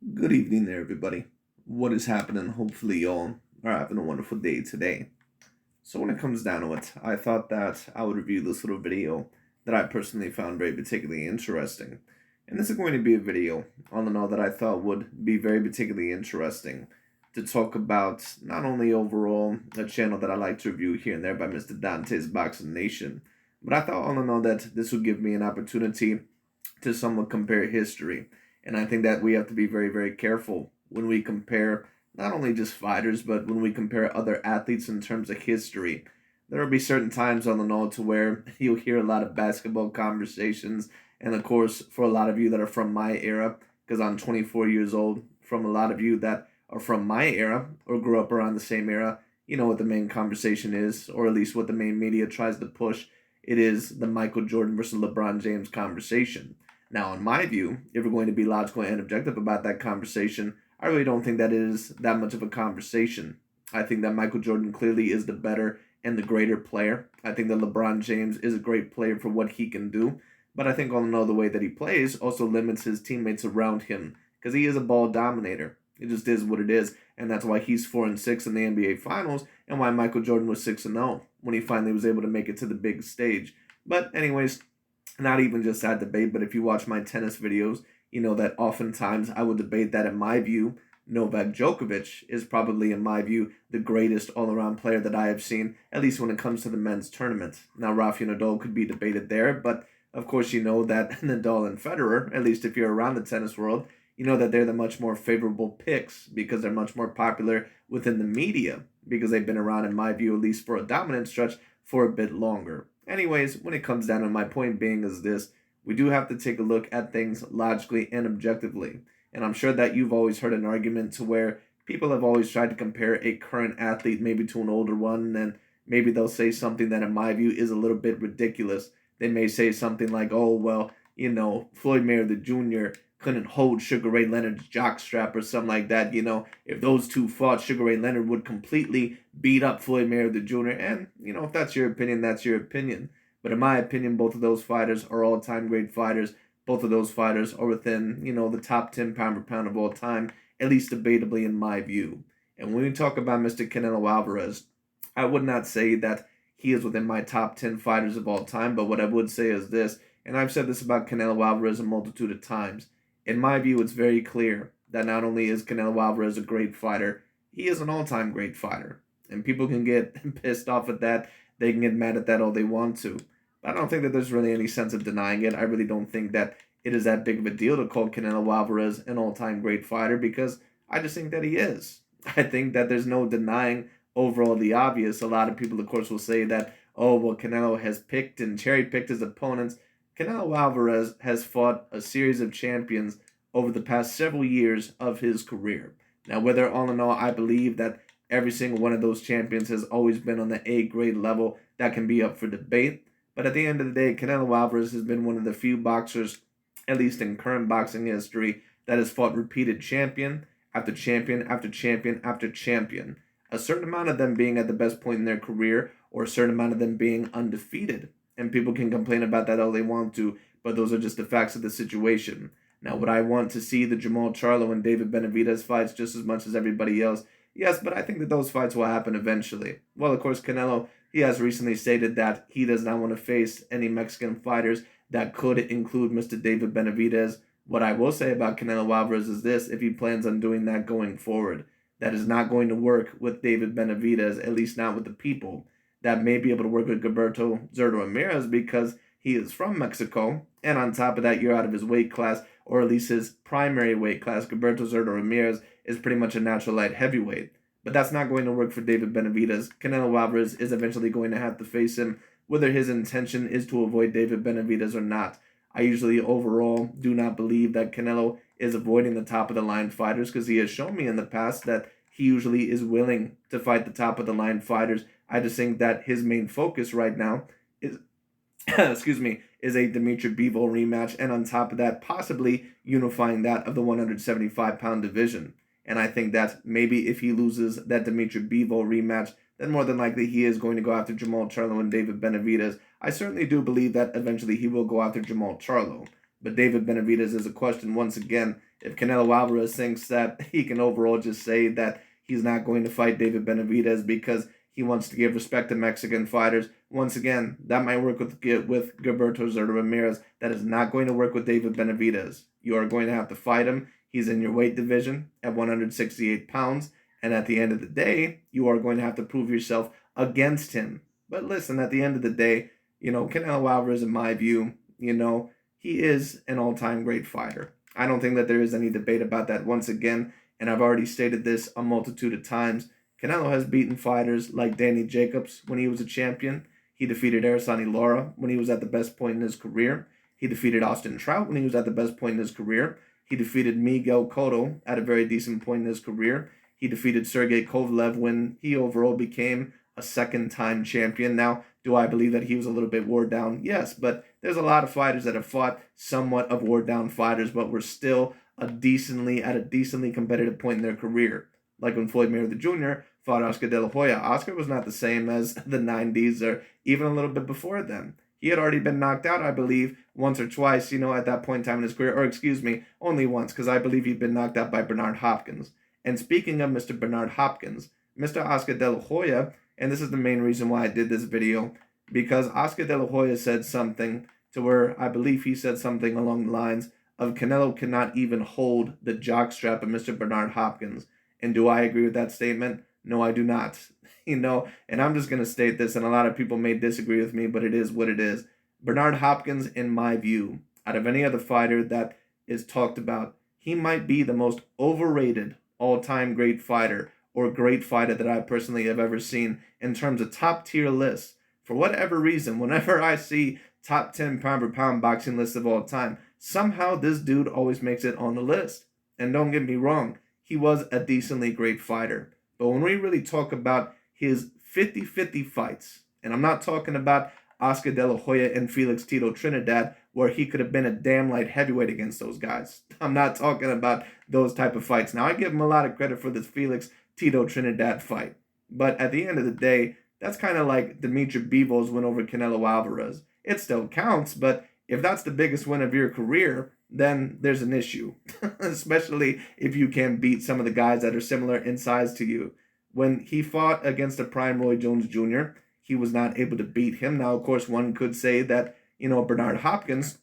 Good evening there, everybody. What is happening? Hopefully, y'all are having a wonderful day today. So, when it comes down to it, I thought that I would review this little video that I personally found very particularly interesting. And this is going to be a video, all in all, that I thought would be very particularly interesting to talk about not only overall a channel that I like to review here and there by Mr. DontesBoxingNation, but I thought all in all that this would give me an opportunity to somewhat compare history. And I think that we have to be very, very careful when we compare not only just fighters, but when we compare other athletes in terms of history. There will be certain times on the note to where you'll hear a lot of basketball conversations. And of course, for a lot of you that are from my era, because I'm 24 years old, from a lot of you that are from my era or grew up around the same era, you know what the main conversation is, or at least what the main media tries to push. It is the Michael Jordan versus LeBron James conversation. Now, in my view, if we're going to be logical and objective about that conversation, I really don't think that it is that much of a conversation. I think that Michael Jordan clearly is the better and the greater player. I think that LeBron James is a great player for what he can do. But I think all in all, the way that he plays also limits his teammates around him because he is a ball dominator. It just is what it is, and that's why he's 4-6 in the NBA Finals, and why Michael Jordan was 6-0 when he finally was able to make it to the big stage. But anyways, not even just that debate, but if you watch my tennis videos, you know that oftentimes I would debate that in my view, Novak Djokovic is probably, in my view, the greatest all-around player that I have seen, at least when it comes to the men's tournament. Now, Rafael Nadal could be debated there, but of course you know that Nadal and Federer, at least if you're around the tennis world, you know that they're the much more favorable picks because they're much more popular within the media because they've been around, in my view, at least for a dominant stretch, for a bit longer. Anyways, when it comes down to my point being is this, we do have to take a look at things logically and objectively. And I'm sure that you've always heard an argument to where people have always tried to compare a current athlete maybe to an older one, and maybe they'll say something that in my view is a little bit ridiculous. They may say something like, oh, well, Floyd Mayweather Jr. couldn't hold Sugar Ray Leonard's jockstrap or something like that. If those two fought, Sugar Ray Leonard would completely beat up Floyd Mayweather Jr. And, if that's your opinion, that's your opinion. But in my opinion, both of those fighters are all-time great fighters. Both of those fighters are within, the top 10 pound for pound of all time, at least debatably in my view. And when we talk about Mr. Canelo Alvarez, I would not say that he is within my top 10 fighters of all time, but what I would say is this, and I've said this about Canelo Alvarez a multitude of times. In my view, it's very clear that not only is Canelo Alvarez a great fighter, he is an all-time great fighter. And people can get pissed off at that. They can get mad at that all they want to. But I don't think that there's really any sense of denying it. I really don't think that it is that big of a deal to call Canelo Alvarez an all-time great fighter because I just think that he is. I think that there's no denying overall the obvious. A lot of people, of course, will say that, oh, well, Canelo has picked and cherry-picked his opponents. Canelo Alvarez has fought a series of champions over the past several years of his career. Now, whether all in all, I believe that every single one of those champions has always been on the A grade level, that can be up for debate. But at the end of the day, Canelo Alvarez has been one of the few boxers, at least in current boxing history, that has fought repeated champion after champion after champion after champion. A certain amount of them being at the best point in their career, or a certain amount of them being undefeated. And people can complain about that all they want to, but those are just the facts of the situation. Now, would I want to see the Jamal Charlo and David Benavidez fights just as much as everybody else? Yes, but I think that those fights will happen eventually. Well, of course, Canelo, he has recently stated that he does not want to face any Mexican fighters. That could include Mr. David Benavidez. What I will say about Canelo Alvarez is this: if he plans on doing that going forward, that is not going to work with David Benavidez, at least not with the people that may be able to work with Gilberto Zurdo Ramirez because he is from Mexico. And on top of that, you're out of his weight class, or at least his primary weight class. Gilberto Zurdo Ramirez is pretty much a natural light heavyweight. But that's not going to work for David Benavidez. Canelo Alvarez is eventually going to have to face him, whether his intention is to avoid David Benavidez or not. I usually overall do not believe that Canelo is avoiding the top of the line fighters because he has shown me in the past that he usually is willing to fight the top of the line fighters. I just think that his main focus right now is excuse me, is a Dimitri Bivol rematch, and on top of that, possibly unifying that of the 175-pound division. And I think that maybe if he loses that Dimitri Bivol rematch, then more than likely he is going to go after Jamal Charlo and David Benavidez. I certainly do believe that eventually he will go after Jamal Charlo. But David Benavidez is a question once again. If Canelo Alvarez thinks that he can overall just say that he's not going to fight David Benavidez because he wants to give respect to Mexican fighters, once again, that might work with Gilberto Zerto Ramirez. That is not going to work with David Benavidez. You are going to have to fight him. He's in your weight division at 168 pounds. And at the end of the day, you are going to have to prove yourself against him. But listen, at the end of the day, Canelo Alvarez, in my view, he is an all-time great fighter. I don't think that there is any debate about that once again, and I've already stated this a multitude of times. Canelo has beaten fighters like Danny Jacobs when he was a champion. He defeated Erislandy Lara when he was at the best point in his career. He defeated Austin Trout when he was at the best point in his career. He defeated Miguel Cotto at a very decent point in his career. He defeated Sergey Kovalev when he overall became a second-time champion. Now, do I believe that he was a little bit wore down? Yes, but there's a lot of fighters that have fought somewhat of wore down fighters, but were still at a decently competitive point in their career. Like when Floyd Mayweather Jr. fought Oscar De La Hoya. Oscar was not the same as the 90s or even a little bit before then. He had already been knocked out, I believe, once or twice, at that point in time in his career. Or excuse me, only once, because I believe he'd been knocked out by Bernard Hopkins. And speaking of Mr. Bernard Hopkins, Mr. Oscar De La Hoya, and this is the main reason why I did this video, because Oscar De La Hoya said something to where I believe he said something along the lines of Canelo cannot even hold the jockstrap of Mr. Bernard Hopkins. And do I agree with that statement? No, I do not. And I'm just going to state this, and a lot of people may disagree with me, but it is what it is. Bernard Hopkins, in my view, out of any other fighter that is talked about, he might be the most overrated all-time great fighter or great fighter that I personally have ever seen in terms of top-tier lists. For whatever reason, whenever I see top 10 pound-for-pound boxing lists of all time, somehow this dude always makes it on the list. And don't get me wrong, he was a decently great fighter. But when we really talk about his 50-50 fights, and I'm not talking about Oscar De La Hoya and Felix Tito Trinidad, where he could have been a damn light heavyweight against those guys. I'm not talking about those type of fights. Now, I give him a lot of credit for this Felix Tito Trinidad fight. But at the end of the day, that's kind of like Dimitri Bivol win over Canelo Alvarez. It still counts, but if that's the biggest win of your career, then there's an issue, especially if you can beat some of the guys that are similar in size to you. When he fought against a prime Roy Jones Jr., he was not able to beat him. Now, of course, one could say that, Bernard Hopkins,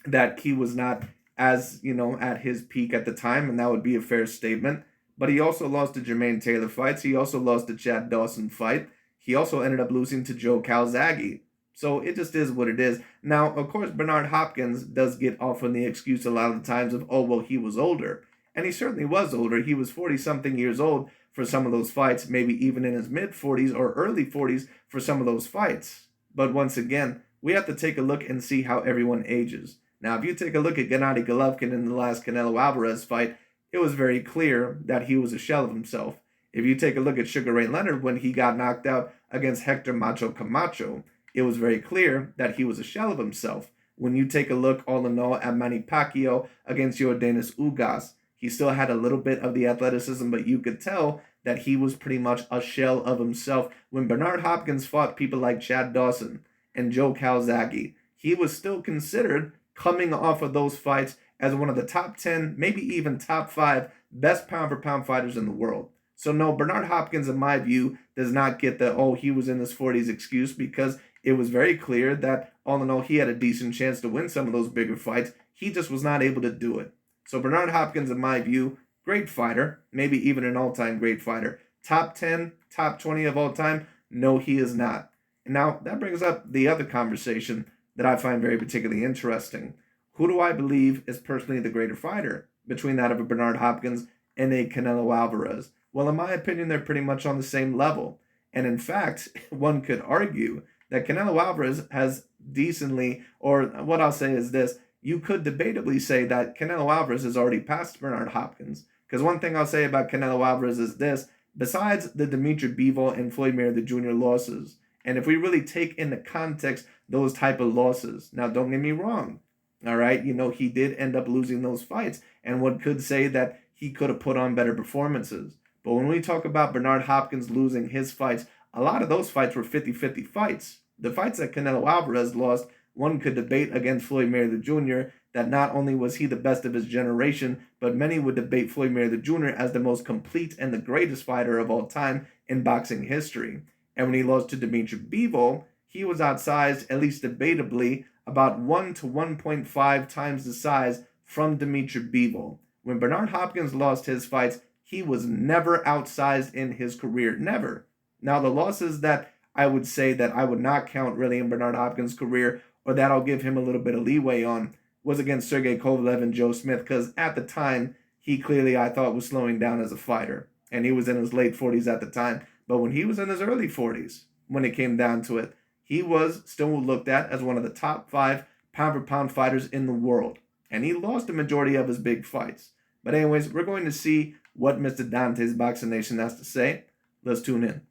that he was not as, at his peak at the time, and that would be a fair statement. But he also lost to Jermaine Taylor fights. He also lost the Chad Dawson fight. He also ended up losing to Joe Calzaghe. So it just is what it is. Now, of course, Bernard Hopkins does get often the excuse a lot of the times of, oh, well, he was older. And he certainly was older. He was 40-something years old for some of those fights, maybe even in his mid-40s or early 40s for some of those fights. But once again, we have to take a look and see how everyone ages. Now, if you take a look at Gennady Golovkin in the last Canelo Alvarez fight, it was very clear that he was a shell of himself. If you take a look at Sugar Ray Leonard when he got knocked out against Hector Macho Camacho, it was very clear that he was a shell of himself. When you take a look all in all at Manny Pacquiao against Yordenis Ugas, he still had a little bit of the athleticism, but you could tell that he was pretty much a shell of himself. When Bernard Hopkins fought people like Chad Dawson and Joe Calzaghe, he was still considered, coming off of those fights, as one of the top 10, maybe even top 5 best pound-for-pound fighters in the world. So no, Bernard Hopkins, in my view, does not get the, oh, he was in his 40s excuse, because it was very clear that, all in all, he had a decent chance to win some of those bigger fights. He just was not able to do it. So Bernard Hopkins, in my view, great fighter, maybe even an all-time great fighter. Top 10, top 20 of all time? No, he is not. And now, that brings up the other conversation that I find very particularly interesting. Who do I believe is personally the greater fighter between that of a Bernard Hopkins and a Canelo Alvarez? Well, in my opinion, they're pretty much on the same level. And in fact, one could argue that Canelo Alvarez has decently, or what I'll say is this, you could debatably say that Canelo Alvarez has already passed Bernard Hopkins. Because one thing I'll say about Canelo Alvarez is this, besides the Dimitri Bivol and Floyd Mayweather Jr. losses, and if we really take into context those type of losses, now don't get me wrong, all right, he did end up losing those fights, and one could say that he could have put on better performances. But when we talk about Bernard Hopkins losing his fights, a lot of those fights were 50-50 fights. The fights that Canelo Alvarez lost, one could debate against Floyd Mayweather Jr., that not only was he the best of his generation, but many would debate Floyd Mayweather Jr. as the most complete and the greatest fighter of all time in boxing history. And when he lost to Dimitri Bivol, he was outsized, at least debatably, about 1 to 1.5 times the size from Dimitri Bivol. When Bernard Hopkins lost his fights, he was never outsized in his career. Never. Now, the losses that I would say that I would not count really in Bernard Hopkins' career, or that I'll give him a little bit of leeway on, was against Sergey Kovalev and Joe Smith, because at the time, he clearly, I thought, was slowing down as a fighter. And he was in his late 40s at the time. But when he was in his early 40s, when it came down to it, he was still looked at as one of the top 5 pound-for-pound fighters in the world. And he lost the majority of his big fights. But anyways, we're going to see what Mr. Dante's Boxing Nation has to say. Let's tune in.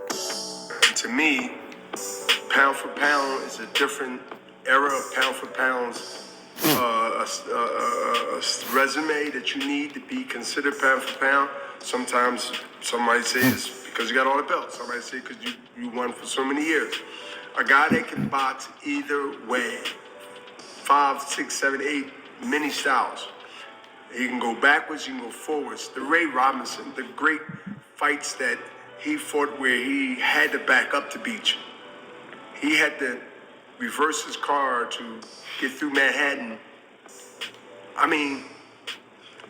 To me, pound for pound is a different era of pound for pounds. A resume that you need to be considered pound for pound. Sometimes somebody say it's because you got all the belts. Somebody say because you won for so many years. A guy that can box either way, 5, 6, 7, 8, many styles. You can go backwards, you can go forwards. The Ray Robinson, the great fights that he fought where he had to back up to beat you. He had to reverse his car to get through Manhattan. I mean,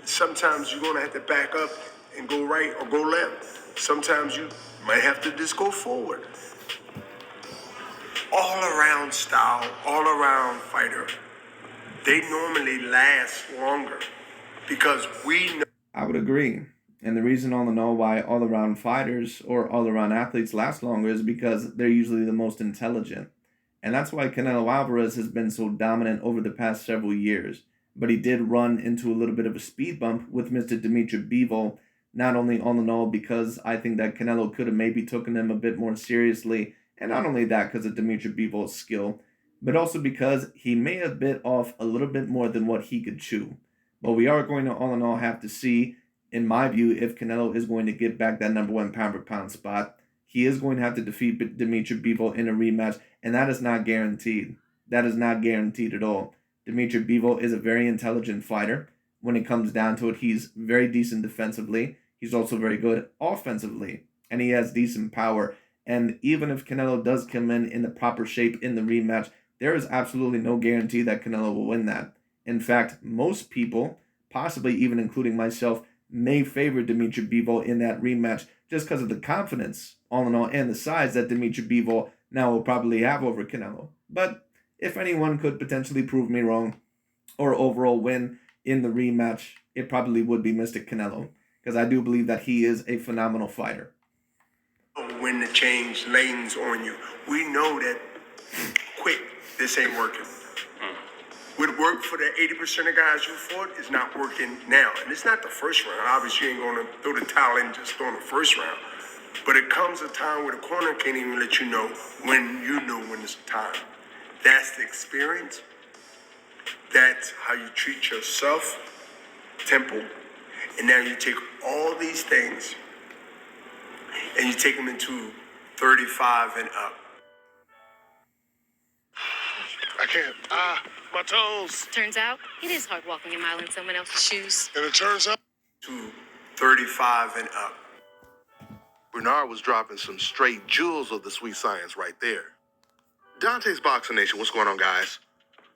sometimes you're gonna have to back up and go right or go left. Sometimes you might have to just go forward. All around style, all around fighter. They normally last longer because we know. I would agree. And the reason all in all why all-around fighters or all-around athletes last longer is because they're usually the most intelligent. And that's why Canelo Alvarez has been so dominant over the past several years. But he did run into a little bit of a speed bump with Mr. Dimitri Bivol, not only all in all because I think that Canelo could have maybe taken him a bit more seriously, and not only that because of Dimitri Bivol's skill, but also because he may have bit off a little bit more than what he could chew. But we are going to all in all have to see, in my view, if Canelo is going to get back that number 1 pound-for-pound spot. He is going to have to defeat Dimitri Bivol in a rematch, and that is not guaranteed. That is not guaranteed at all. Dimitri Bivol is a very intelligent fighter. When it comes down to it, he's very decent defensively. He's also very good offensively, and he has decent power. And even if Canelo does come in the proper shape in the rematch, there is absolutely no guarantee that Canelo will win that. In fact, most people, possibly even including myself, may favor Dimitri Bivol in that rematch just because of the confidence, all in all, and the size that Dimitri Bivol now will probably have over Canelo. But if anyone could potentially prove me wrong or overall win in the rematch, it probably would be Mr. Canelo, because I do believe that he is a phenomenal fighter. When to change lanes on you. We know that quick, this ain't working. What worked for the 80% of guys you fought is not working now. And it's not the first round. Obviously, you ain't going to throw the towel in just on the first round. But it comes a time where the corner can't even let you know when it's time. That's the experience. That's how you treat yourself, temple. And now you take all these things and you take them into 35 and up. I can't. My toes. Turns out, it is hard walking a mile in someone else's shoes. And it turns out To 35 and up. Bernard was dropping some straight jewels of the sweet science right there. Dante's Boxing Nation, what's going on, guys?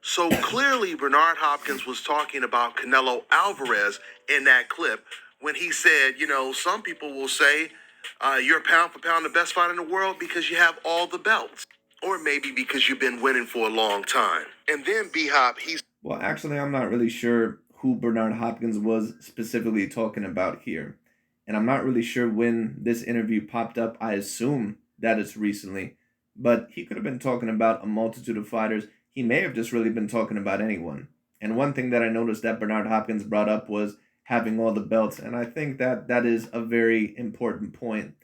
So clearly Bernard Hopkins was talking about Canelo Alvarez in that clip when he said, some people will say you're pound for pound the best fighter in the world because you have all the belts. Or maybe because you've been winning for a long time. And then B-Hop, Well, actually, I'm not really sure who Bernard Hopkins was specifically talking about here. And I'm not really sure when this interview popped up. I assume that it's recently. But he could have been talking about a multitude of fighters. He may have just really been talking about anyone. And one thing that I noticed that Bernard Hopkins brought up was having all the belts. And I think that that is a very important point.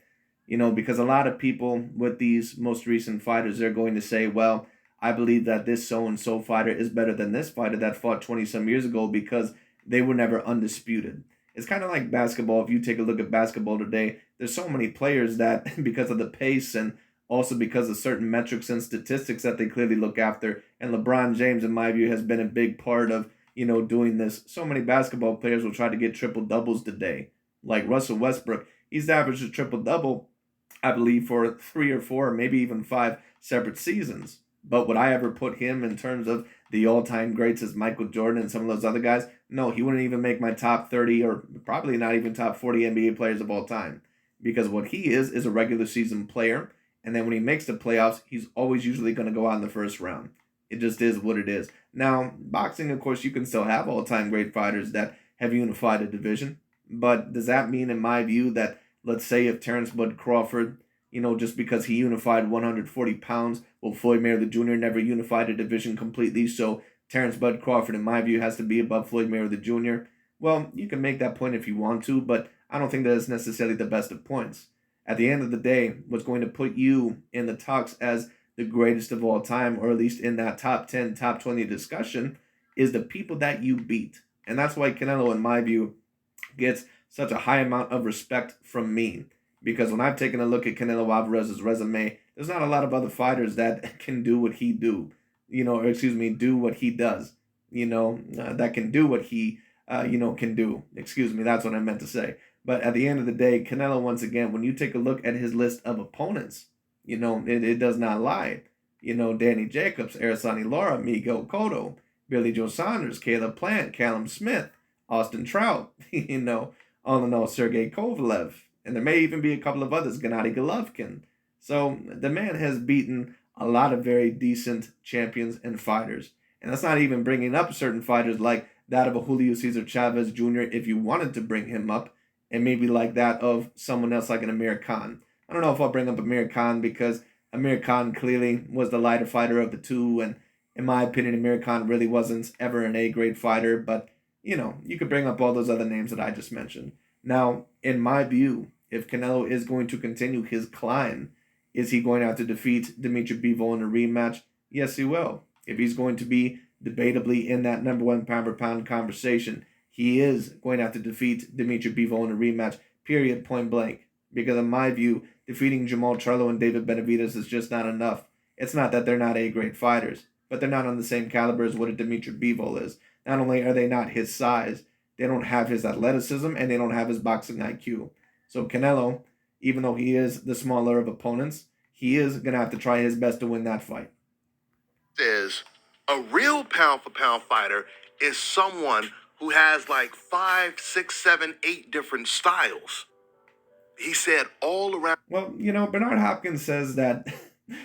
Because a lot of people with these most recent fighters, they're going to say, well, I believe that this so-and-so fighter is better than this fighter that fought 20-some years ago because they were never undisputed. It's kind of like basketball. If you take a look at basketball today, there's so many players that because of the pace and also because of certain metrics and statistics that they clearly look after. And LeBron James, in my view, has been a big part of, doing this. So many basketball players will try to get triple doubles today. Like Russell Westbrook, he's averaged a triple double, I believe, for 3 or 4, maybe even 5 separate seasons. But would I ever put him in terms of the all-time greats as Michael Jordan and some of those other guys? No, he wouldn't even make my top 30 or probably not even top 40 NBA players of all time. Because what he is a regular season player. And then when he makes the playoffs, he's always usually going to go out in the first round. It just is what it is. Now, boxing, of course, you can still have all-time great fighters that have unified a division. But does that mean, in my view, that, let's say, if Terence Bud Crawford, just because he unified 140 pounds, well, Floyd Mayweather Jr. never unified a division completely, so Terence Bud Crawford, in my view, has to be above Floyd Mayweather Jr.? Well, you can make that point if you want to, but I don't think that is necessarily the best of points. At the end of the day, what's going to put you in the talks as the greatest of all time, or at least in that top 10, top 20 discussion, is the people that you beat. And that's why Canelo, in my view, gets such a high amount of respect from me. Because when I've taken a look at Canelo Alvarez's resume, there's not a lot of other fighters that can do what he do. Do what he does. That can do what he, can do. That's what I meant to say. But at the end of the day, Canelo, once again, when you take a look at his list of opponents, it does not lie. Danny Jacobs, Araceli Lara, Miguel Cotto, Billy Joe Saunders, Caleb Plant, Callum Smith, Austin Trout, all in all, Sergey Kovalev. And there may even be a couple of others, Gennady Golovkin. So the man has beaten a lot of very decent champions and fighters. And that's not even bringing up certain fighters like that of a Julio Cesar Chavez Jr. if you wanted to bring him up, and maybe like that of someone else like an Amir Khan. I don't know if I'll bring up Amir Khan because Amir Khan clearly was the lighter fighter of the two, and in my opinion, Amir Khan really wasn't ever an A-grade fighter, but, you could bring up all those other names that I just mentioned. Now, in my view, if Canelo is going to continue his climb, is he going to have to defeat Dimitri Bivol in a rematch? Yes, he will. If he's going to be debatably in that number one pound-for-pound conversation, he is going to have to defeat Dimitri Bivol in a rematch, period, point blank. Because in my view, defeating Jamal Charlo and David Benavidez is just not enough. It's not that they're not A-grade fighters, but they're not on the same caliber as what a Dimitri Bivol is. Not only are they not his size, they don't have his athleticism, and they don't have his boxing IQ. So Canelo, even though he is the smaller of opponents, he is going to have to try his best to win that fight. Says a real pound-for-pound fighter is someone who has like 5, 6, 7, 8 different styles. He said all around. Well, Bernard Hopkins says that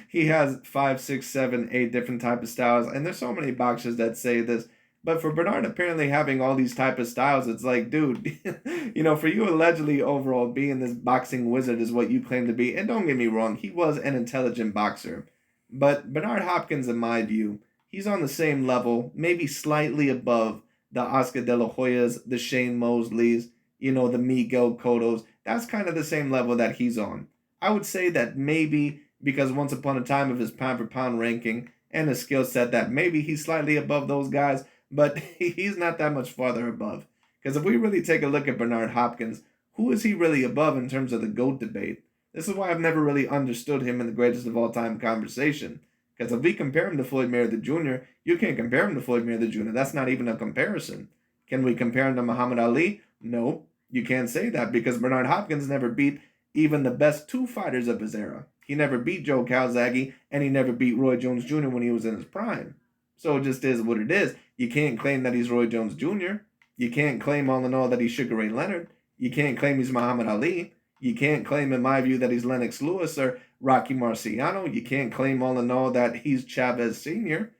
he has 5, 6, 7, 8 different type of styles, and there's so many boxers that say this. But for Bernard apparently having all these type of styles, it's like, dude, for you allegedly overall being this boxing wizard is what you claim to be. And don't get me wrong, he was an intelligent boxer. But Bernard Hopkins, in my view, he's on the same level, maybe slightly above the Oscar De La Hoyas, the Shane Mosleys, the Miguel Cottos. That's kind of the same level that he's on. I would say that maybe because once upon a time of his pound-for-pound ranking and his skill set, that maybe he's slightly above those guys, but he's not that much farther above. Because if we really take a look at Bernard Hopkins, who is he really above in terms of the GOAT debate? This is why I've never really understood him in the greatest of all time conversation. Because if we compare him to Floyd Mayweather Jr., you can't compare him to Floyd Mayweather Jr. That's not even a comparison. Can we compare him to Muhammad Ali? No, you can't say that because Bernard Hopkins never beat even the best 2 fighters of his era. He never beat Joe Calzaghe, and he never beat Roy Jones Jr. when he was in his prime. So it just is what it is. You can't claim that he's Roy Jones Jr. You can't claim all in all that he's Sugar Ray Leonard. You can't claim he's Muhammad Ali. You can't claim, in my view, that he's Lennox Lewis or Rocky Marciano. You can't claim all in all that he's Chavez Sr.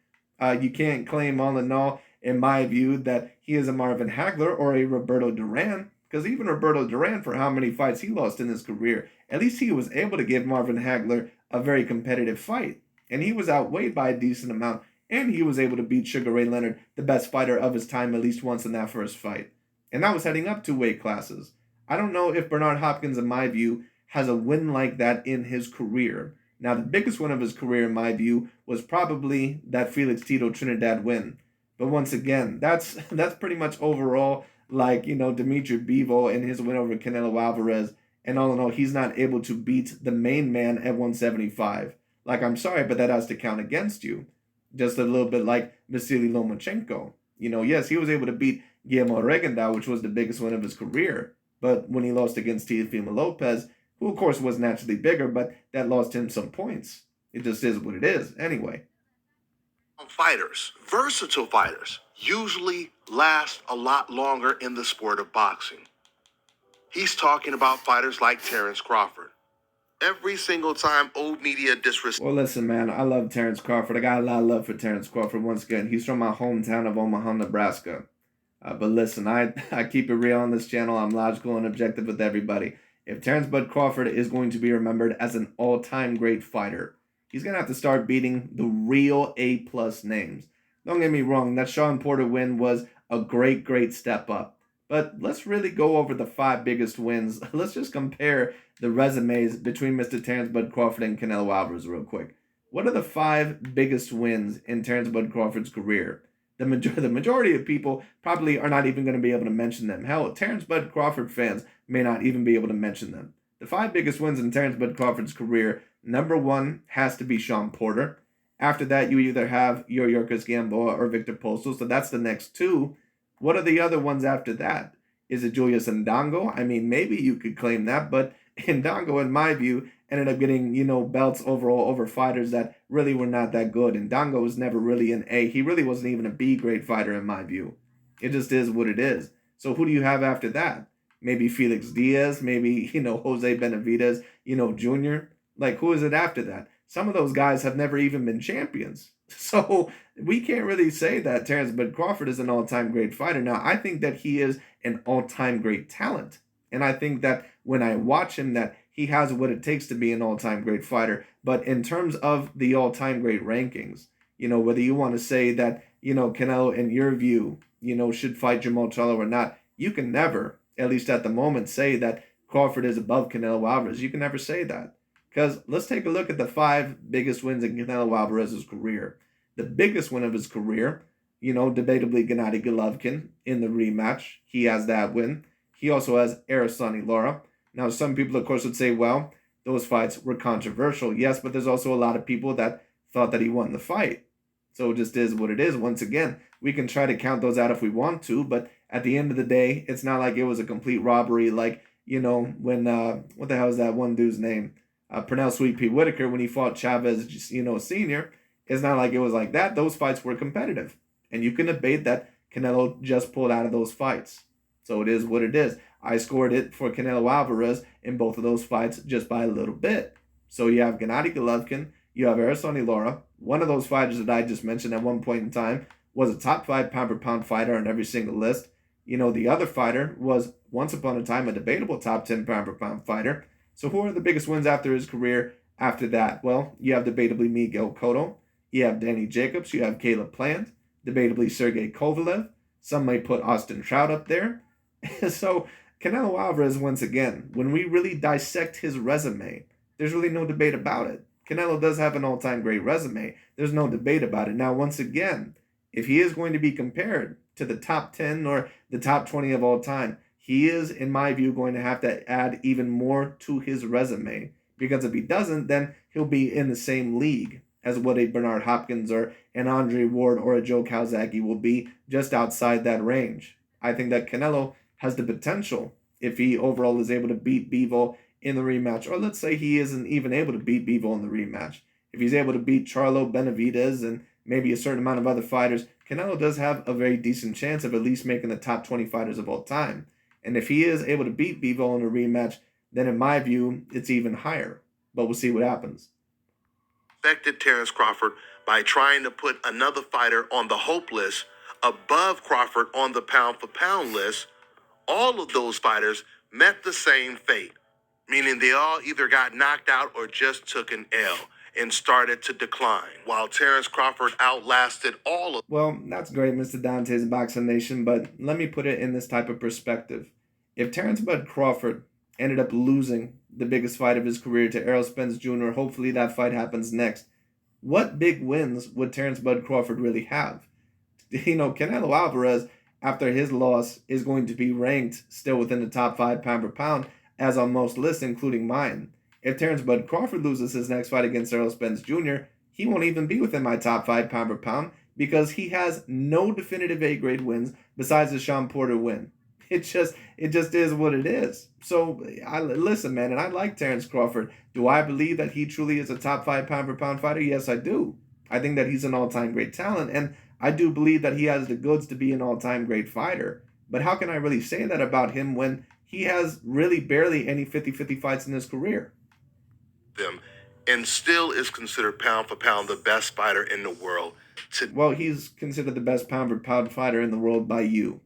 You can't claim all in all, in my view, that he is a Marvin Hagler or a Roberto Duran. Because even Roberto Duran, for how many fights he lost in his career, at least he was able to give Marvin Hagler a very competitive fight. And he was outweighed by a decent amount. And he was able to beat Sugar Ray Leonard, the best fighter of his time, at least once in that first fight. And that was heading up 2 weight classes. I don't know if Bernard Hopkins, in my view, has a win like that in his career. Now, the biggest win of his career, in my view, was probably that Felix Tito Trinidad win. But once again, that's pretty much overall like, Dimitri Bivol and his win over Canelo Alvarez and all in all, he's not able to beat the main man at 175. Like, I'm sorry, but that has to count against you. Just a little bit like Vasily Lomachenko. Yes, he was able to beat Guillermo Regendow, which was the biggest win of his career. But when he lost against Teofimo Lopez, who of course was naturally bigger, but that lost him some points. It just is what it is. Anyway. Fighters, versatile fighters, usually last a lot longer in the sport of boxing. He's talking about fighters like Terence Crawford. Every single time old media disrespects. Well, listen, man, I love Terence Crawford. I got a lot of love for Terence Crawford. Once again, he's from my hometown of Omaha, Nebraska. But listen, I keep it real on this channel. I'm logical and objective with everybody. If Terence Bud Crawford is going to be remembered as an all-time great fighter, he's going to have to start beating the real A-plus names. Don't get me wrong, that Shawn Porter win was a great, great step up. But let's really go over the 5 biggest wins. Let's just compare the resumes between Mr. Terence Bud Crawford and Canelo Alvarez real quick. What are the 5 biggest wins in Terence Bud Crawford's career? The majority of people probably are not even going to be able to mention them. Hell, Terence Bud Crawford fans may not even be able to mention them. The 5 biggest wins in Terence Bud Crawford's career, number 1 has to be Shawn Porter. After that, you either have Yuriorkis Gamboa or Victor Postol, so that's the next 2. What are the other ones after that? Is it Julius Ndongo? I mean, maybe you could claim that, but Ndongo, in my view, ended up getting, belts overall over fighters that really were not that good. Ndongo was never really an A. He really wasn't even a B grade fighter, in my view. It just is what it is. So who do you have after that? Maybe Felix Diaz, maybe, Jose Benavidez, Jr. Like, who is it after that? Some of those guys have never even been champions. So we can't really say that Terence Bud Crawford is an all-time great fighter. Now, I think that he is an all-time great talent. And I think that when I watch him, that he has what it takes to be an all-time great fighter. But in terms of the all-time great rankings, whether you want to say that, Canelo, in your view, should fight Jermall Charlo or not, you can never, at least at the moment, say that Crawford is above Canelo Alvarez. You can never say that. Because let's take a look at the 5 biggest wins in Canelo Alvarez's career. The biggest win of his career, debatably Gennady Golovkin in the rematch. He has that win. He also has Arasani Lara. Now, some people, of course, would say, well, those fights were controversial. Yes, but there's also a lot of people that thought that he won the fight. So it just is what it is. Once again, we can try to count those out if we want to, but at the end of the day, it's not like it was a complete robbery like, when, what the hell is that one dude's name? Pernell Sweet Pea Whitaker, when he fought Chavez, Sr., it's not like it was like that. Those fights were competitive. And you can debate that Canelo just pulled out of those fights. So it is what it is. I scored it for Canelo Alvarez in both of those fights just by a little bit. So you have Gennady Golovkin, you have Arasani Lara. One of those fighters that I just mentioned at one point in time was a top 5 pound-for-pound fighter on every single list. The other fighter was once upon a time a debatable top 10 pound-for-pound fighter. So who are the biggest wins after his career after that? Well, you have debatably Miguel Cotto. You have Danny Jacobs. You have Caleb Plant. Debatably Sergey Kovalev. Some might put Austin Trout up there. So Canelo Alvarez, once again, when we really dissect his resume, there's really no debate about it. Canelo does have an all-time great resume. There's no debate about it. Now, once again, if he is going to be compared to the top 10 or the top 20 of all time, he is, in my view, going to have to add even more to his resume. Because if he doesn't, then he'll be in the same league as what a Bernard Hopkins or an Andre Ward or a Joe Calzaghe will be, just outside that range. I think that Canelo has the potential, if he overall is able to beat Bivol in the rematch, or let's say he isn't even able to beat Bivol in the rematch. If he's able to beat Charlo, Benavidez, and maybe a certain amount of other fighters, Canelo does have a very decent chance of at least making the top 20 fighters of all time. And if he is able to beat Bivol in a rematch, then in my view, it's even higher. But we'll see what happens. Affected Terence Crawford by trying to put another fighter on the hope list above Crawford on the pound-for-pound list. All of those fighters met the same fate, meaning they all either got knocked out or just took an L and started to decline, while Terence Crawford outlasted all of. Well, that's great, Mr. Dantes Boxing Nation, but let me put it in this type of perspective. If Terence Bud Crawford ended up losing the biggest fight of his career to Errol Spence Jr., hopefully that fight happens next, what big wins would Terence Bud Crawford really have? Canelo Alvarez, after his loss, is going to be ranked still within the top 5 pound for pound. as on most lists, including mine. If Terence Bud Crawford loses his next fight against Errol Spence Jr., he won't even be within my top 5 pound for pound because he has no definitive A-grade wins besides the Sean Porter win. It just is what it is. So listen, man, and I like Terence Crawford. Do I believe that he truly is a top 5 pound for pound fighter? Yes, I do. I think that he's an all-time great talent, and I do believe that he has the goods to be an all-time great fighter. But how can I really say that about him when he has really barely any 50-50 fights in his career? Them, and still is considered pound for pound the best fighter in the world. Well, he's considered the best pound for pound fighter in the world by you.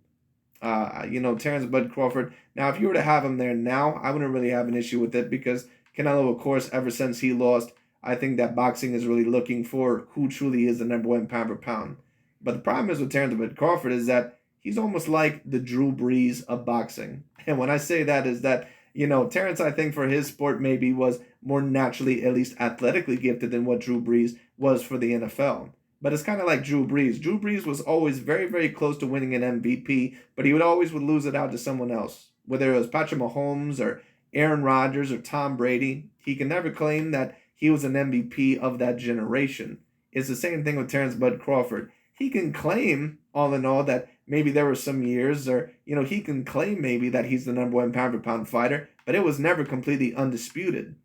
Terence Bud Crawford. Now, if you were to have him there now, I wouldn't really have an issue with it because Canelo, of course, ever since he lost, I think that boxing is really looking for who truly is the number 1 pound for pound. But the problem is with Terence Bud Crawford is that he's almost like the Drew Brees of boxing. And when I say that is that, Terence, I think for his sport maybe was more naturally, at least athletically gifted than what Drew Brees was for the NFL. But it's kind of like Drew Brees. Drew Brees was always very, very close to winning an MVP, but he would always lose it out to someone else. Whether it was Patrick Mahomes or Aaron Rodgers or Tom Brady, he can never claim that he was an MVP of that generation. It's the same thing with Terence Bud Crawford. He can claim, all in all, that maybe there were some years, or, he can claim maybe that he's the number 1 pound for pound fighter, but it was never completely undisputed,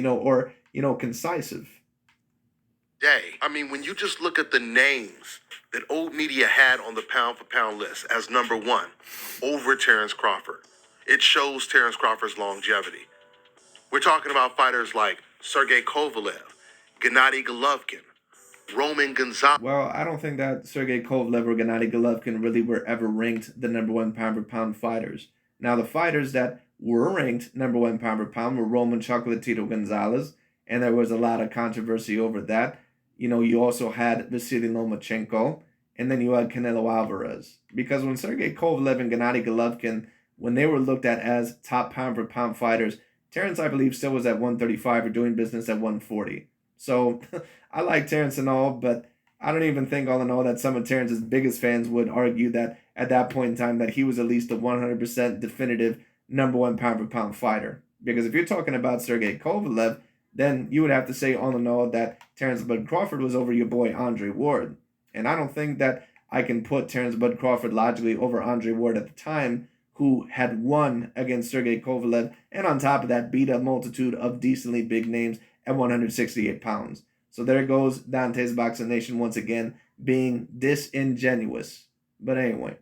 or concisive. I mean, when you just look at the names that old media had on the pound for pound list as number 1 over Terence Crawford, it shows Terence Crawford's longevity. We're talking about fighters like Sergey Kovalev, Gennady Golovkin, Roman Gonzalez. Well, I don't think that Sergey Kovalev or Gennady Golovkin really were ever ranked the number 1 pound for pound fighters. Now, the fighters that were ranked number 1 pound for pound were Roman Chocolatito Gonzalez, and there was a lot of controversy over that. You also had Vasily Lomachenko, and then you had Canelo Alvarez. Because when Sergey Kovalev and Gennady Golovkin, when they were looked at as top pound for pound fighters, Terence, I believe, still was at 135 or doing business at 140. So I like Terence and all, but I don't even think all in all that some of Terence's biggest fans would argue that at that point in time that he was at least a 100% definitive number 1 pound for pound fighter. Because if you're talking about Sergey Kovalev, then you would have to say all in all that Terence Bud Crawford was over your boy Andre Ward. And I don't think that I can put Terence Bud Crawford logically over Andre Ward at the time, who had won against Sergey Kovalev, and on top of that beat a multitude of decently big names at 168 pounds. So there goes DontesBoxingNation once again being disingenuous. But anyway.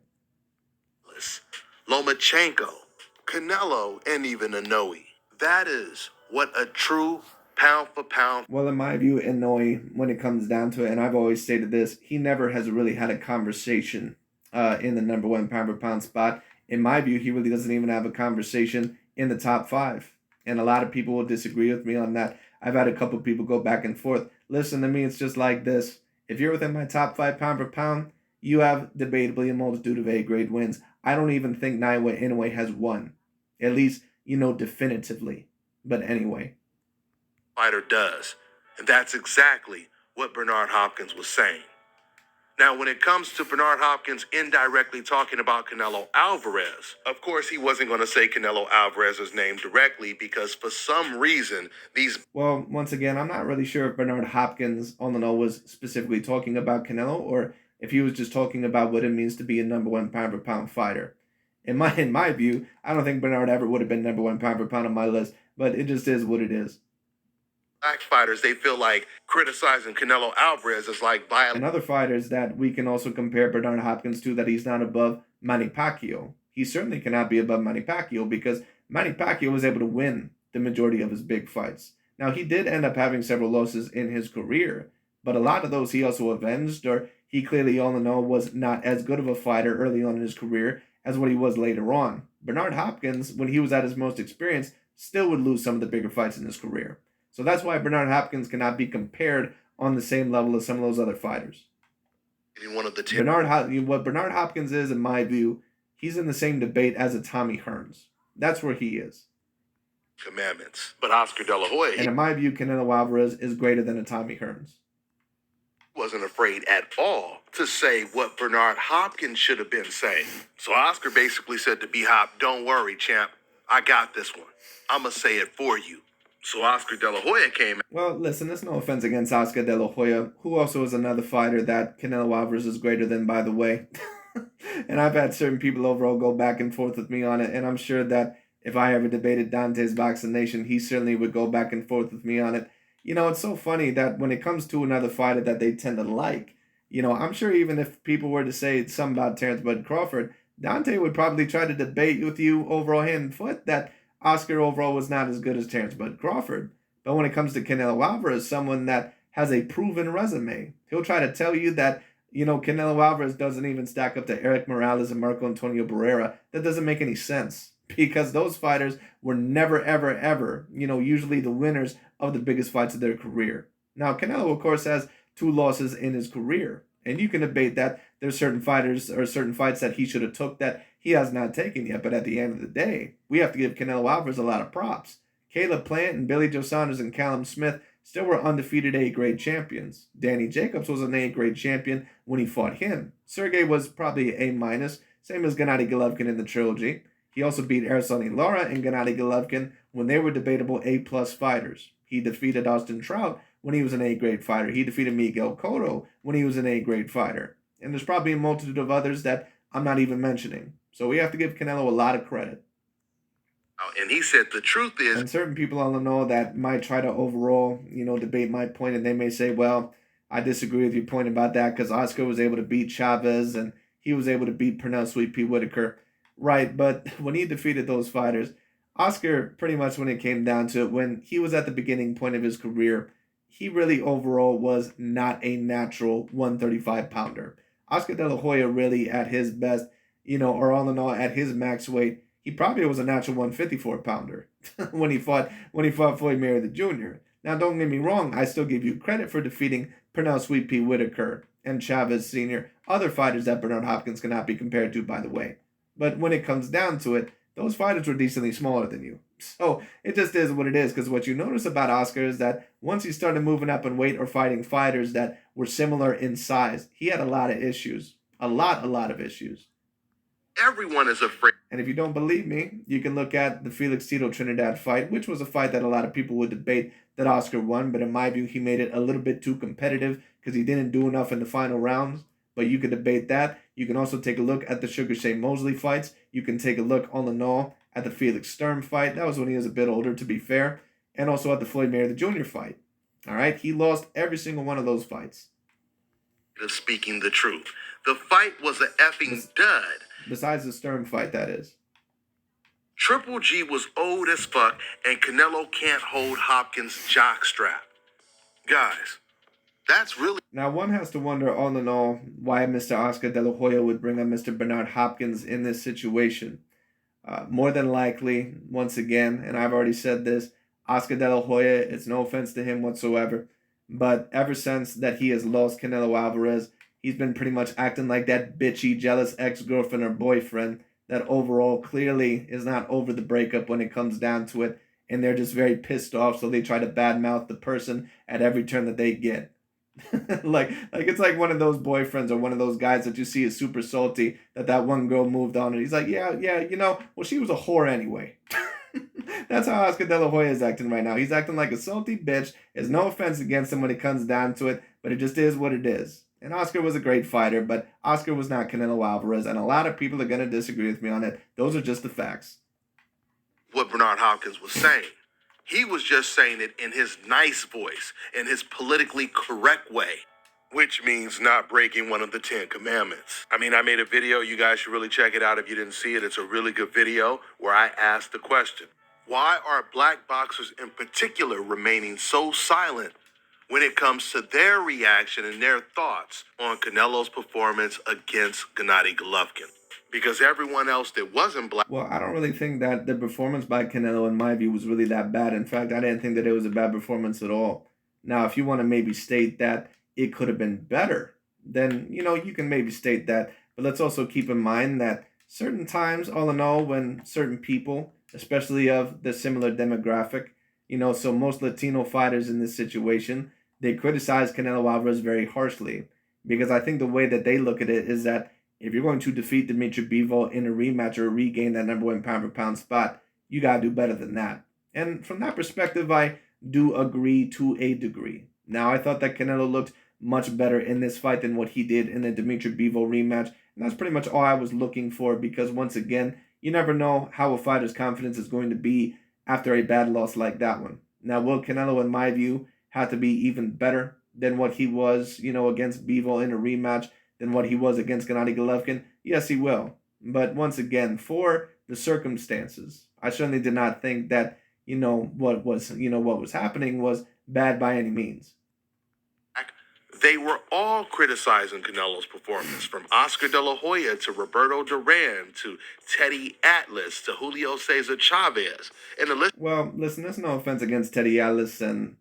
Lomachenko, Canelo, and even Inoue. That is what a true pound for pound. Well, in my view, Inoue, when it comes down to it, and I've always stated this, he never has really had a conversation in the number 1 pound for pound spot. In my view, he really doesn't even have a conversation in the top 5. And a lot of people will disagree with me on that. I've had a couple people go back and forth. Listen to me, it's just like this. If you're within my top 5 pound for pound, you have debatably a multitude of A-grade wins. I don't even think Inoue has won. At least, definitively. But anyway. Fighter does. And that's exactly what Bernard Hopkins was saying. Now, when it comes to Bernard Hopkins indirectly talking about Canelo Alvarez, of course, he wasn't going to say Canelo Alvarez's name directly because for some reason, Well, once again, I'm not really sure if Bernard Hopkins, all in all, was specifically talking about Canelo or if he was just talking about what it means to be a number 1 pound for pound fighter. In my view, I don't think Bernard ever would have been number 1 pound for pound on my list, but it just is what it is. Black fighters, they feel like criticizing Canelo Alvarez is like violence. And other fighters that we can also compare Bernard Hopkins to, that he's not above Manny Pacquiao. He certainly cannot be above Manny Pacquiao because Manny Pacquiao was able to win the majority of his big fights. Now, he did end up having several losses in his career, but a lot of those he also avenged, or he clearly, all in all, was not as good of a fighter early on in his career as what he was later on. Bernard Hopkins, when he was at his most experienced, still would lose some of the bigger fights in his career. So that's why Bernard Hopkins cannot be compared on the same level as some of those other fighters. One of the what Bernard Hopkins is, in my view, he's in the same debate as a Tommy Hearns. That's where he is. Commandments. But Oscar De La Hoya, and in my view, Canelo Alvarez is greater than a Tommy Hearns. Wasn't afraid at all to say what Bernard Hopkins should have been saying. So Oscar basically said to B-Hop, don't worry, champ. I got this one. I'ma say it for you. So Oscar De La Hoya came. Well, listen, there's no offense against Oscar De La Hoya, who also is another fighter that Canelo Alvarez is greater than, by the way. And I've had certain people overall go back and forth with me on it, and I'm sure that if I ever debated Dante's Boxing Nation, he certainly would go back and forth with me on it. You know, it's so funny that when it comes to another fighter that they tend to like, you know, I'm sure even if people were to say something about Terence Crawford, Dante would probably try to debate with you overall hand and foot that Oscar overall was not as good as Terence Crawford. But when it comes to Canelo Alvarez, someone that has a proven resume, he'll try to tell you that, you know, Canelo Alvarez doesn't even stack up to Eric Morales and Marco Antonio Barrera. That doesn't make any sense because those fighters were never, ever, ever, you know, usually the winners of the biggest fights of their career. Now, Canelo, of course, has 2 losses in his career. And you can debate that there's certain fighters or certain fights that he should have took that he has not taken yet. But at the end of the day, we have to give Canelo Alvarez a lot of props. Caleb Plant and Billy Joe Saunders and Callum Smith still were undefeated A-grade champions. Danny Jacobs was an A-grade champion when he fought him. Sergey was probably A-, same as Gennady Golovkin in the trilogy. He also beat Ersoni Lara and Gennady Golovkin when they were debatable A+ fighters. He defeated Austin Trout when he was an A-grade fighter. He defeated Miguel Cotto when he was an A-grade fighter. And there's probably a multitude of others that I'm not even mentioning. So we have to give Canelo a lot of credit. And he said the truth is. And certain people on the know that might try to overall, you know, debate my point, and they may say, well, I disagree with your point about that because Oscar was able to beat Chavez and he was able to beat Pernell Sweet Pea Whitaker. Right, but when he defeated those fighters, Oscar, pretty much when it came down to it, when he was at the beginning point of his career, he really overall was not a natural 135-pounder. Oscar De La Hoya really at his best, you know, or all in all at his max weight, he probably was a natural 154-pounder when he fought Floyd Mayweather Jr. Now, don't get me wrong, I still give you credit for defeating Pernell Sweet Pea Whitaker and Chavez Sr., other fighters that Bernard Hopkins cannot be compared to, by the way. But when it comes down to it, those fighters were decently smaller than you. So it just is what it is, because what you notice about Oscar is that once he started moving up in weight or fighting fighters that were similar in size, he had a lot of issues. A lot of issues. Everyone is afraid. And if you don't believe me, you can look at the Felix Tito Trinidad fight, which was a fight that a lot of people would debate that Oscar won, but in my view, he made it a little bit too competitive because he didn't do enough in the final rounds. But you could debate that. You can also take a look at the Sugar Shane Mosley fights. You can take a look, all in all, at the Felix Sturm fight. That was when he was a bit older, to be fair. And also at the Floyd Mayweather Jr. fight. All right? He lost every single one of those fights. Speaking the truth. The fight was an effing dud. Besides the Sturm fight, that is. Triple G was old as fuck, and Canelo can't hold Hopkins' jockstrap. Guys, that's really... Now, one has to wonder, all in all, why Mr. Oscar De La Hoya would bring up Mr. Bernard Hopkins in this situation. More than likely, once again, and I've already said this, Oscar De La Hoya, it's no offense to him whatsoever, but ever since that he has lost Canelo Alvarez, he's been pretty much acting like that bitchy, jealous ex-girlfriend or boyfriend that overall clearly is not over the breakup when it comes down to it, and they're just very pissed off, so they try to badmouth the person at every turn that they get. like it's like one of those boyfriends or one of those guys that you see is super salty that one girl moved on and he's like, yeah, you know, well, she was a whore anyway. That's how Oscar De La Hoya is acting right now. He's acting like a salty bitch. There's no offense against him when it comes down to it, but it just is what it is. And Oscar was a great fighter, but Oscar was not Canelo Alvarez, and a lot of people are going to disagree with me on it. Those are just the facts. What Bernard Hopkins was saying. He was just saying it in his nice voice, in his politically correct way, which means not breaking one of the 10 commandments. I mean, I made a video. You guys should really check it out if you didn't see it. It's a really good video where I asked the question, why are black boxers in particular remaining so silent when it comes to their reaction and their thoughts on Canelo's performance against Gennady Golovkin? Because everyone else that wasn't black... Well, I don't really think that the performance by Canelo, in my view, was really that bad. In fact, I didn't think that it was a bad performance at all. Now, if you want to maybe state that it could have been better, then, you know, you can maybe state that. But let's also keep in mind that certain times, all in all, when certain people, especially of the similar demographic, you know, so most Latino fighters in this situation, they criticize Canelo Alvarez very harshly. Because I think the way that they look at it is that if you're going to defeat Dimitri Bivol in a rematch or regain that number 1 pound-for-pound spot, You got to do better than that. And from that perspective, I do agree to a degree. Now, I thought that Canelo looked much better in this fight than what he did in the Dimitri Bivol rematch. And that's pretty much all I was looking for because, once again, you never know how a fighter's confidence is going to be after a bad loss like that one. Now, will Canelo, in my view, have to be even better than what he was, against Bivol in a rematch, than what he was against Gennady Golovkin? Yes, he will. But once again, for the circumstances, I certainly did not think that, what was happening was bad by any means. They were all criticizing Canelo's performance, from Oscar De La Hoya to Roberto Duran to Teddy Atlas to Julio Cesar Chavez. And the list. Well, listen, there's no offense against Teddy Atlas and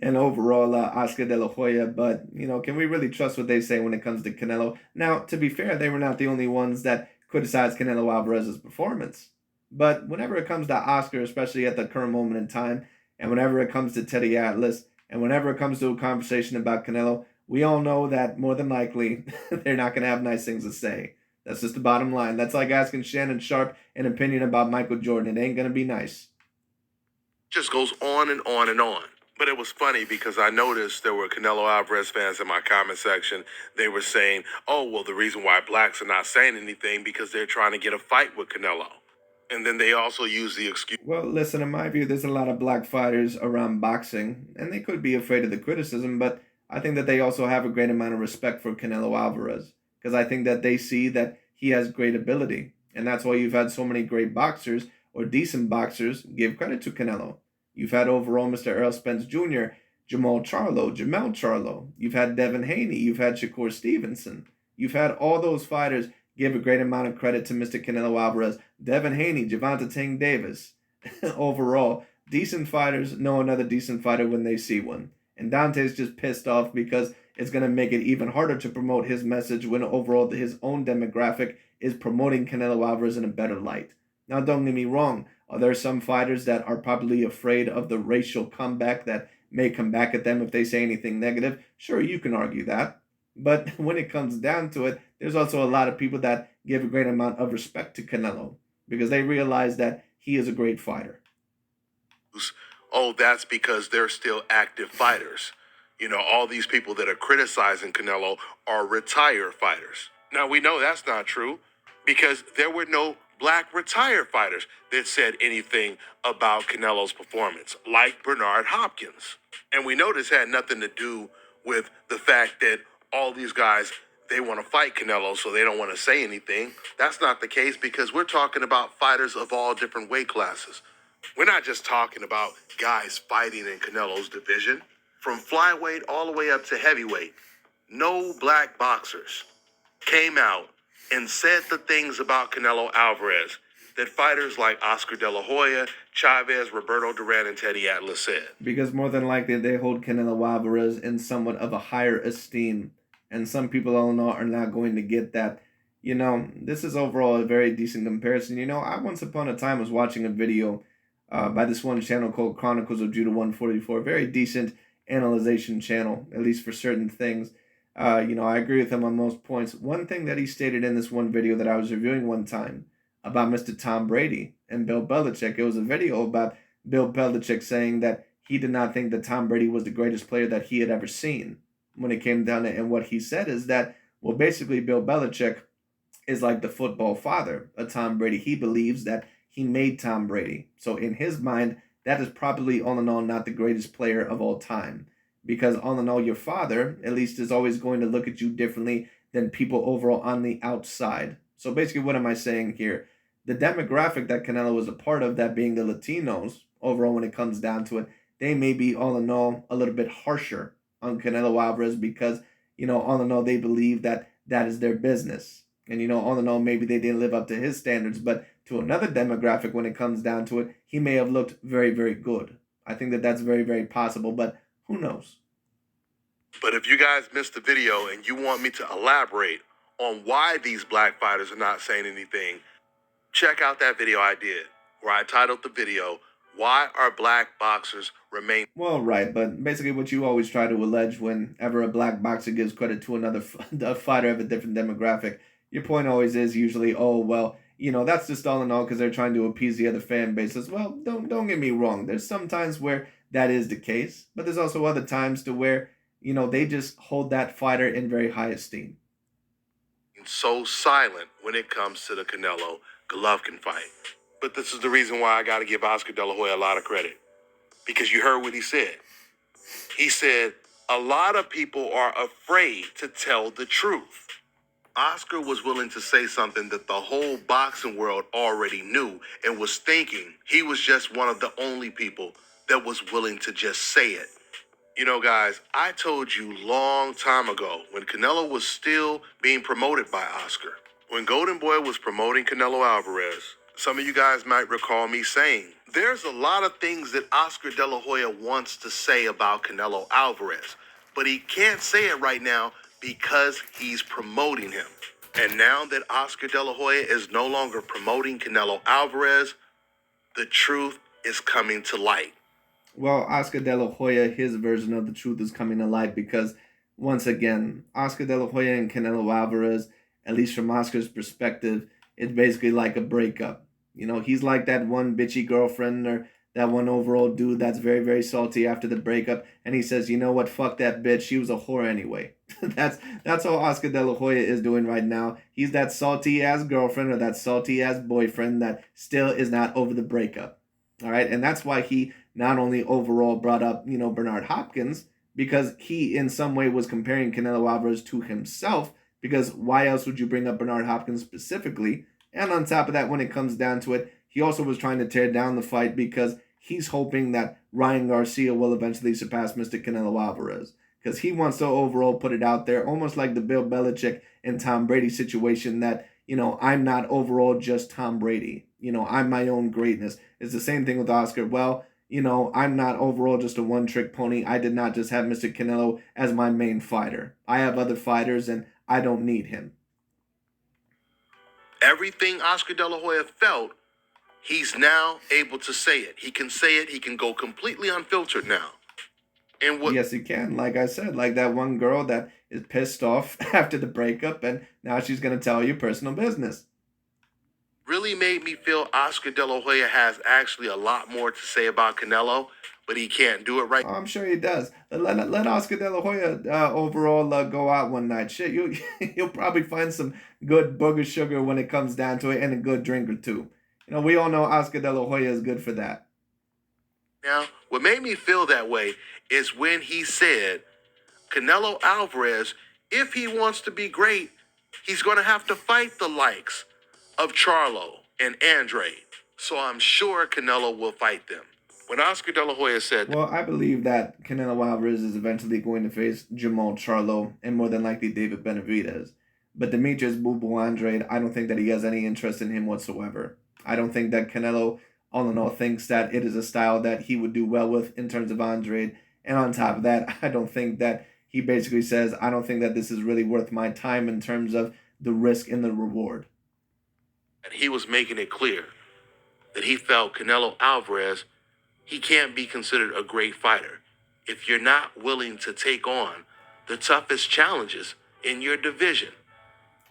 and overall Oscar De La Hoya, but, can we really trust what they say when it comes to Canelo? Now, to be fair, they were not the only ones that criticized Canelo Alvarez's performance. But whenever it comes to Oscar, especially at the current moment in time, and whenever it comes to Teddy Atlas, and whenever it comes to a conversation about Canelo, we all know that more than likely they're not going to have nice things to say. That's just the bottom line. That's like asking Shannon Sharp an opinion about Michael Jordan. It ain't going to be nice. Just goes on and on and on. But it was funny because I noticed there were Canelo Alvarez fans in my comment section. They were saying, oh, well, the reason why blacks are not saying anything because they're trying to get a fight with Canelo. And then they also use the excuse. Well, listen, in my view, there's a lot of black fighters around boxing, and they could be afraid of the criticism, but I think that they also have a great amount of respect for Canelo Alvarez, because I think that they see that he has great ability, and that's why you've had so many great boxers, or decent boxers, give credit to Canelo. You've had overall Mr. Errol Spence Jr., Jamel Charlo. You've had Devin Haney. You've had Shakur Stevenson. You've had all those fighters give a great amount of credit to Mr. Canelo Alvarez. Devin Haney, Gervonta Tank Davis. Overall, decent fighters know another decent fighter when they see one. And Dante's just pissed off because it's going to make it even harder to promote his message when overall his own demographic is promoting Canelo Alvarez in a better light. Now, don't get me wrong. Are there some fighters that are probably afraid of the racial comeback that may come back at them if they say anything negative? Sure, you can argue that. But when it comes down to it, there's also a lot of people that give a great amount of respect to Canelo because they realize that he is a great fighter. Oh, that's because they're still active fighters. All these people that are criticizing Canelo are retired fighters. Now, we know that's not true because there were no black retired fighters that said anything about Canelo's performance, like Bernard Hopkins. And we know this had nothing to do with the fact that all these guys, they want to fight Canelo, so they don't want to say anything. That's not the case because we're talking about fighters of all different weight classes. We're not just talking about guys fighting in Canelo's division. From flyweight all the way up to heavyweight, no black boxers came out and said the things about Canelo Alvarez that fighters like Oscar De La Hoya, Chavez, Roberto Duran, and Teddy Atlas said. Because more than likely they hold Canelo Alvarez in somewhat of a higher esteem. And some people all in all are not going to get that. This is overall a very decent comparison. I once upon a time was watching a video by this one channel called Chronicles of Judah 144. Very decent analyzation channel, at least for certain things. I agree with him on most points. One thing that he stated in this one video that I was reviewing one time about Mr. Tom Brady and Bill Belichick. It was a video about Bill Belichick saying that he did not think that Tom Brady was the greatest player that he had ever seen. When it came down to it, and what he said is that, well, basically Bill Belichick is like the football father of Tom Brady. He believes that he made Tom Brady. So in his mind, that is probably all in all not the greatest player of all time. Because all in all, your father, at least, is always going to look at you differently than people overall on the outside. So basically, what am I saying here? The demographic that Canelo was a part of, that being the Latinos, overall when it comes down to it, they may be all in all a little bit harsher on Canelo Alvarez because, all in all, they believe that that is their business. And, all in all, maybe they didn't live up to his standards. But to another demographic, when it comes down to it, he may have looked very, very good. I think that that's very, very possible. But who knows? But if you guys missed the video and you want me to elaborate on why these black fighters are not saying anything, check out that video I did, where I titled the video, Why Are Black Boxers Remain... Well, right, but basically what you always try to allege whenever a black boxer gives credit to another fighter of a different demographic, your point always is usually, oh, well, that's just all in all because they're trying to appease the other fan bases. Well, don't get me wrong. There's some times where that is the case, but there's also other times to where, they just hold that fighter in very high esteem. So silent when it comes to the Canelo Golovkin fight. But this is the reason why I got to give Oscar De La Hoya a lot of credit. Because you heard what he said. He said, a lot of people are afraid to tell the truth. Oscar was willing to say something that the whole boxing world already knew and was thinking he was just one of the only people that was willing to just say it. Guys, I told you long time ago when Canelo was still being promoted by Oscar. When Golden Boy was promoting Canelo Alvarez, some of you guys might recall me saying, there's a lot of things that Oscar De La Hoya wants to say about Canelo Alvarez, but he can't say it right now because he's promoting him. And now that Oscar De La Hoya is no longer promoting Canelo Alvarez, the truth is coming to light. Well, Oscar De La Hoya, his version of the truth is coming to light because, once again, Oscar De La Hoya and Canelo Alvarez, at least from Oscar's perspective, it's basically like a breakup. He's like that one bitchy girlfriend or that one overall dude that's very, very salty after the breakup, and he says, you know what, fuck that bitch, she was a whore anyway. That's how Oscar De La Hoya is doing right now. He's that salty-ass girlfriend or that salty-ass boyfriend that still is not over the breakup. All right, and that's why he not only overall brought up, Bernard Hopkins, because he in some way was comparing Canelo Alvarez to himself, because why else would you bring up Bernard Hopkins specifically? And on top of that, when it comes down to it, he also was trying to tear down the fight because he's hoping that Ryan Garcia will eventually surpass Mr. Canelo Alvarez, because he wants to overall put it out there, almost like the Bill Belichick and Tom Brady situation that, I'm not overall just Tom Brady. I'm my own greatness. It's the same thing with Oscar. Well, I'm not overall just a one-trick pony. I did not just have Mr. Canelo as my main fighter. I have other fighters, and I don't need him. Everything Oscar De La Hoya felt, he's now able to say it. He can say it. He can go completely unfiltered now. And Yes, he can. Like I said, like that one girl that is pissed off after the breakup, and now she's going to tell you personal business. Really made me feel Oscar De La Hoya has actually a lot more to say about Canelo, but he can't do it right. Oh, I'm sure he does. Let Oscar De La Hoya overall go out one night. Shit, you'll probably find some good booger sugar when it comes down to it, and a good drink or two. We all know Oscar De La Hoya is good for that. Now, what made me feel that way is when he said, Canelo Alvarez, if he wants to be great, he's going to have to fight the likes of Charlo and Andre. So I'm sure Canelo will fight them. When Oscar De La Hoya said, well, I believe that Canelo Alvarez is eventually going to face Jamal Charlo and more than likely David Benavidez. But Demetrius Boo Boo Andrade, I don't think that he has any interest in him whatsoever. I don't think that Canelo, all in all, thinks that it is a style that he would do well with in terms of Andrade. And on top of that, I don't think that he basically says, I don't think that this is really worth my time in terms of the risk and the reward. And he was making it clear that he felt Canelo Alvarez, he can't be considered a great fighter if you're not willing to take on the toughest challenges in your division.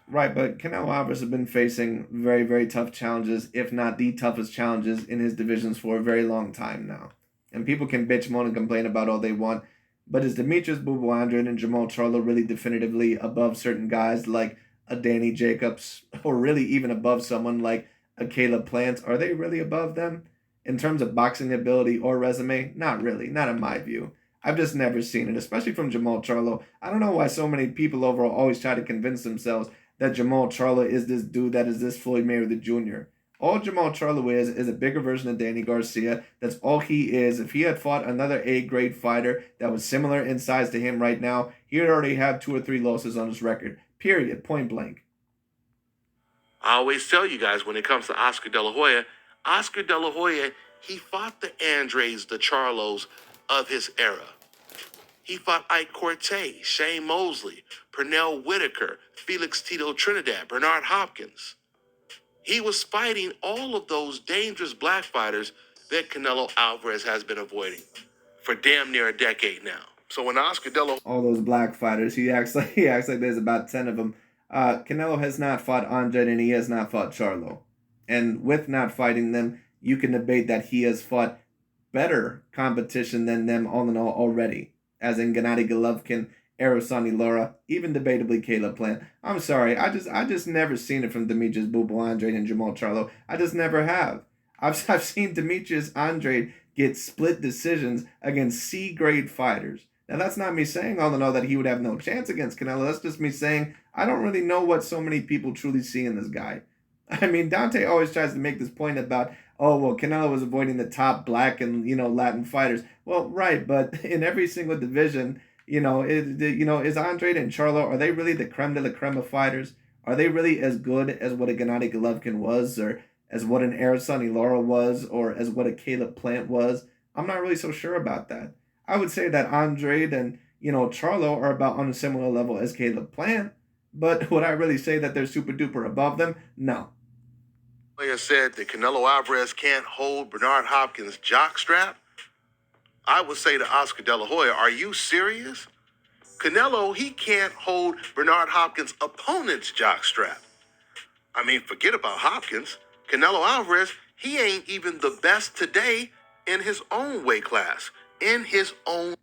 Right, but Canelo Alvarez has been facing very, very tough challenges, if not the toughest challenges in his divisions for a very long time now. And people can bitch, moan, and complain about all they want, but is Demetrius Boo Boo Andrade and Jamal Charlo really definitively above certain guys like a Danny Jacobs, or really even above someone like a Caleb Plant? Are they really above them? In terms of boxing ability or resume, not really, not in my view. I've just never seen it, especially from Jamal Charlo. I don't know why so many people overall always try to convince themselves that Jamal Charlo is this dude that is this Floyd Mayweather Jr. All Jamal Charlo is a bigger version of Danny Garcia. That's all he is. If he had fought another A-grade fighter that was similar in size to him right now, he would already have 2 or 3 losses on his record. Period. Point blank. I always tell you guys when it comes to Oscar De La Hoya, he fought the Andres, the Charlos of his era. He fought Ike Cortez, Shane Mosley, Pernell Whitaker, Felix Tito Trinidad, Bernard Hopkins. He was fighting all of those dangerous black fighters that Canelo Alvarez has been avoiding for damn near a decade now. So when Oscar De La all those black fighters, he acts like there's about 10 of them. Canelo has not fought Andrade and he has not fought Charlo. And with not fighting them, you can debate that he has fought better competition than them all in all already, as in Gennady Golovkin, Arasani Lara, even debatably Caleb Plant. I'm sorry, I just never seen it from Demetrius Bubble Andrade and Jamal Charlo. I just never have. I've seen Demetrius Andrade get split decisions against C-grade fighters. Now that's not me saying all in all that he would have no chance against Canelo. That's just me saying I don't really know what so many people truly see in this guy. I mean, Dante always tries to make this point about, oh, well, Canelo was avoiding the top black and, Latin fighters. Well, right, but in every single division, is Andrade and Charlo, are they really the creme de la creme of fighters? Are they really as good as what a Gennady Golovkin was, or as what an Arasani Lara was, or as what a Caleb Plant was? I'm not really so sure about that. I would say that Andrade and, Charlo are about on a similar level as Caleb Plant, but would I really say that they're super duper above them? No. Player said that Canelo Alvarez can't hold Bernard Hopkins' jockstrap. I would say to Oscar De La Hoya, are you serious? Canelo, he can't hold Bernard Hopkins' opponent's jockstrap. I mean, forget about Hopkins. Canelo Alvarez, he ain't even the best today in his own weight class.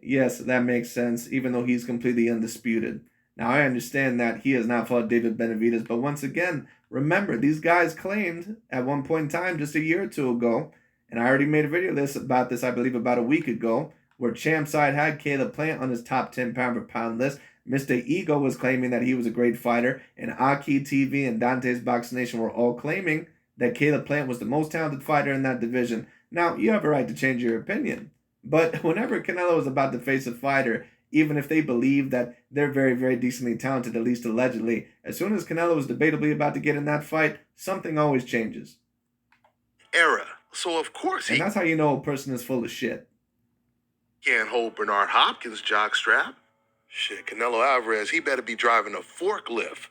Yes, that makes sense, even though he's completely undisputed. Now, I understand that he has not fought David Benavidez, but once again, remember, these guys claimed at one point in time, just a year or two ago, and I already made a video about this, I believe, about a week ago, where Champside had Caleb Plant on his top 10 pound-for-pound list. Mr. Ego was claiming that he was a great fighter, and Aki TV and Dante's Boxing Nation were all claiming that Caleb Plant was the most talented fighter in that division. Now, you have a right to change your opinion, but whenever Canelo is about to face a fighter, even if they believe that they're very, very decently talented, at least allegedly, as soon as Canelo is debatably about to get in that fight, something always changes. Era. So, of course, and that's how you know a person is full of shit. Can't hold Bernard Hopkins' jockstrap. Shit, Canelo Alvarez, he better be driving a forklift.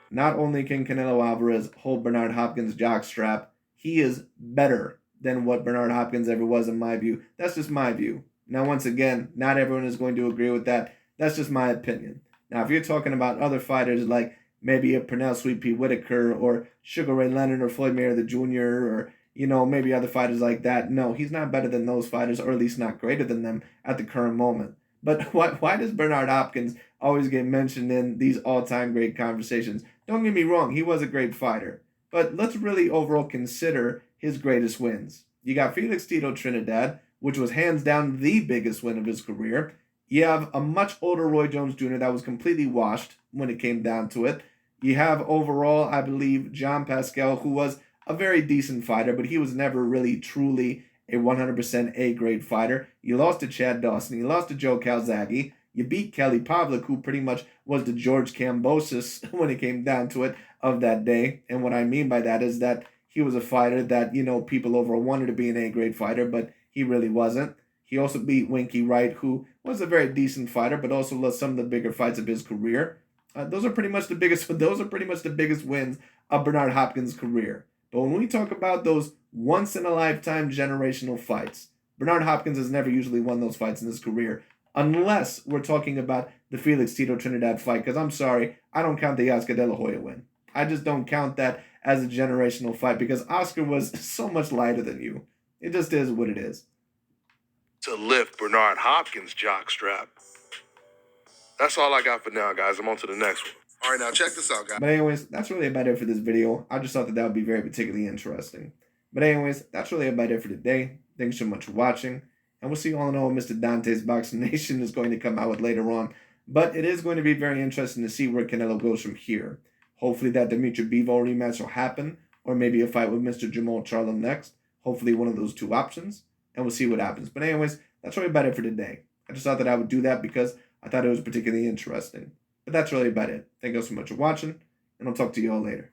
Not only can Canelo Alvarez hold Bernard Hopkins' jockstrap, he is better than what Bernard Hopkins ever was, in my view. That's just my view. Now, once again, not everyone is going to agree with that. That's just my opinion. Now, if you're talking about other fighters like maybe a Pernell Sweet Pea Whitaker or Sugar Ray Leonard or Floyd Mayweather Jr. or, maybe other fighters like that, no, he's not better than those fighters, or at least not greater than them at the current moment. But why does Bernard Hopkins always get mentioned in these all-time great conversations? Don't get me wrong, he was a great fighter. But let's really overall consider his greatest wins. You got Felix Tito Trinidad, which was hands down the biggest win of his career. You have a much older Roy Jones Jr. that was completely washed when it came down to it. You have overall, I believe, John Pascal, who was a very decent fighter, but he was never really truly a 100% A-grade fighter. You lost to Chad Dawson. You lost to Joe Calzaghe. You beat Kelly Pavlik, who pretty much was the George Kambosos when it came down to it of that day. And what I mean by that is that he was a fighter that, people overall wanted to be an A-grade fighter, but he really wasn't. He also beat Winky Wright, who was a very decent fighter, but also lost some of the bigger fights of his career. Those are pretty much the biggest wins of Bernard Hopkins' career. But when we talk about those once-in-a-lifetime generational fights, Bernard Hopkins has never usually won those fights in his career, unless we're talking about the Felix Tito Trinidad fight, because I'm sorry, I don't count the Oscar De La Hoya win. I just don't count that as a generational fight, because Oscar was so much lighter than you. It just is what it is. To lift Bernard Hopkins' jockstrap. That's all I got for now, guys. I'm on to the next one. All right, now check this out, guys. But anyways, that's really about it for this video. I just thought that would be very particularly interesting. But anyways, that's really about it for today. Thanks so much for watching. And we'll see all in all what Mr. Dante's Boxing Nation is going to come out with later on. But it is going to be very interesting to see where Canelo goes from here. Hopefully that Dimitri Bivol rematch will happen. Or maybe a fight with Mr. Jamal Charlo next. Hopefully one of those two options. And we'll see what happens. But anyways, that's really about it for today. I just thought that I would do that because I thought it was particularly interesting. But that's really about it. Thank you all so much for watching, and I'll talk to you all later.